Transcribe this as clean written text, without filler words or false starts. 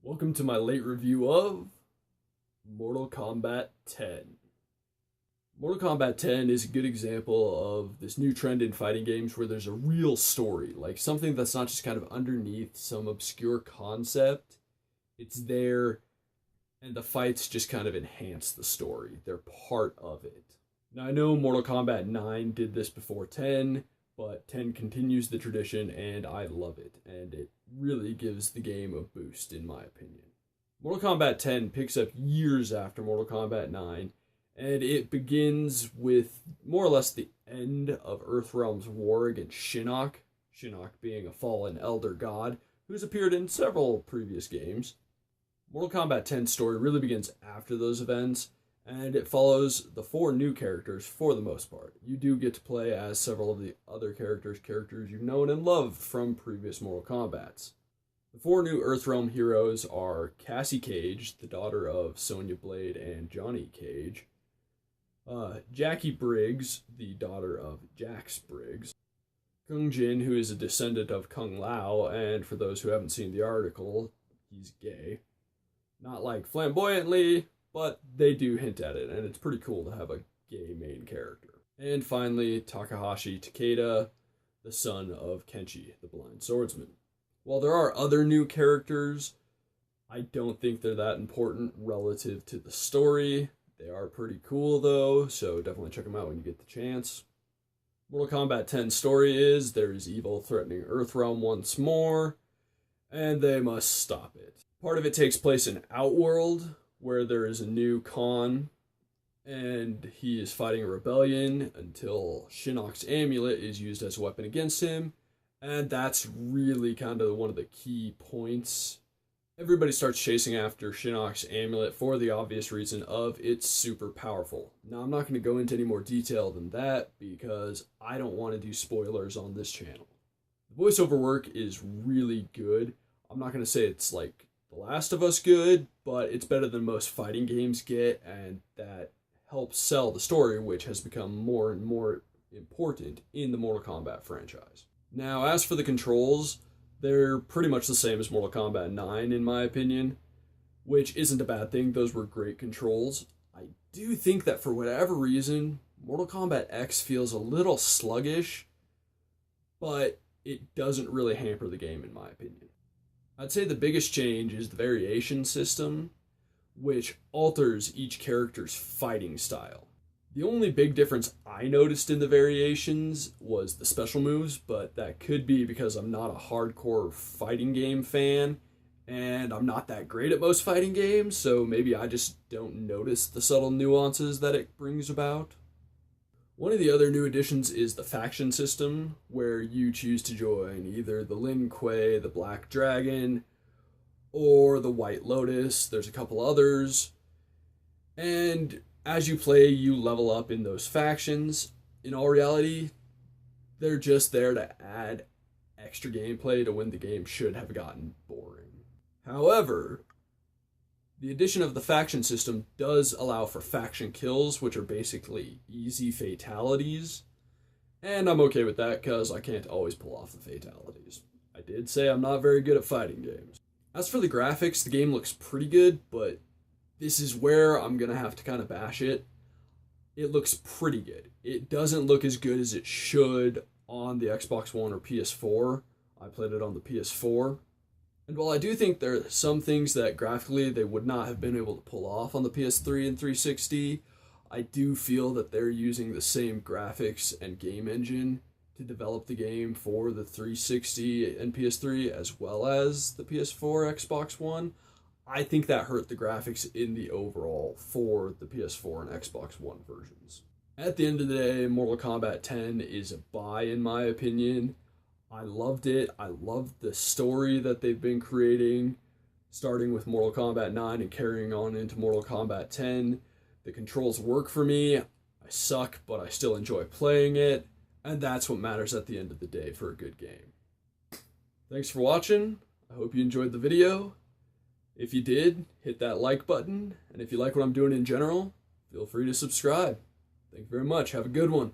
Welcome to my late review of Mortal Kombat 10. Mortal Kombat 10 is a good example of this new trend in fighting games where there's a real story, like something that's not just kind of underneath some obscure concept. It's there, and the fights just kind of enhance the story. They're part of it. Now, I know Mortal Kombat 9 did this before 10, but 10 continues the tradition, and I love it, and it really gives the game a boost, in my opinion. Mortal Kombat 10 picks up years after Mortal Kombat 9, and it begins with more or less the end of Earthrealm's war against Shinnok, Shinnok being a fallen elder god who's appeared in several previous games. Mortal Kombat 10's story really begins after those events, and it follows the four new characters for the most part. You do get to play as several of the other characters you've known and loved from previous Mortal Kombats. The four new Earthrealm heroes are Cassie Cage, the daughter of Sonya Blade and Johnny Cage, Jackie Briggs, the daughter of Jax Briggs, Kung Jin, who is a descendant of Kung Lao, and for those who haven't seen the article, he's gay. Not like flamboyantly, but they do hint at it, and it's pretty cool to have a gay main character. And finally, Takahashi Takeda, the son of Kenshi, the blind swordsman. While there are other new characters, I don't think they're that important relative to the story. They are pretty cool though, so definitely check them out when you get the chance. Mortal Kombat 10's story is there is evil threatening Earthrealm once more, and they must stop it. Part of it takes place in Outworld, where there is a new Khan, and he is fighting a rebellion until Shinnok's amulet is used as a weapon against him, and that's really kind of one of the key points. Everybody starts chasing after Shinnok's amulet for the obvious reason of it's super powerful. Now, I'm not going to go into any more detail than that because I don't want to do spoilers on this channel. The voiceover work is really good. I'm not going to say it's like The Last of Us good, but it's better than most fighting games get, and that helps sell the story, which has become more and more important in the Mortal Kombat franchise. Now, as for the controls, they're pretty much the same as Mortal Kombat 9, in my opinion, which isn't a bad thing. Those were great controls. I do think that for whatever reason, Mortal Kombat X feels a little sluggish, but it doesn't really hamper the game, in my opinion. I'd say the biggest change is the variation system, which alters each character's fighting style. The only big difference I noticed in the variations was the special moves, but that could be because I'm not a hardcore fighting game fan, and I'm not that great at most fighting games, so maybe I just don't notice the subtle nuances that it brings about. One of the other new additions is the faction system, where you choose to join either the Lin Kuei, the Black Dragon, or the White Lotus. There's a couple others. And as you play, you level up in those factions. In all reality, they're just there to add extra gameplay to when the game should have gotten boring. However, the addition of the faction system does allow for faction kills, which are basically easy fatalities. And I'm okay with that because I can't always pull off the fatalities. I did say I'm not very good at fighting games. As for the graphics, the game looks pretty good, but this is where I'm going to have to kind of bash it. It looks pretty good. It doesn't look as good as it should on the Xbox One or PS4. I played it on the PS4. And while I do think there are some things that graphically they would not have been able to pull off on the PS3 and 360, I do feel that they're using the same graphics and game engine to develop the game for the 360 and PS3 as well as the PS4, Xbox One. I think that hurt the graphics in the overall for the PS4 and Xbox One versions. At the end of the day, Mortal Kombat 10 is a buy in my opinion. I loved it. I loved the story that they've been creating, starting with Mortal Kombat 9 and carrying on into Mortal Kombat 10. The controls work for me. I suck, but I still enjoy playing it. And that's what matters at the end of the day for a good game. Thanks for watching. I hope you enjoyed the video. If you did, hit that like button. And if you like what I'm doing in general, feel free to subscribe. Thank you very much. Have a good one.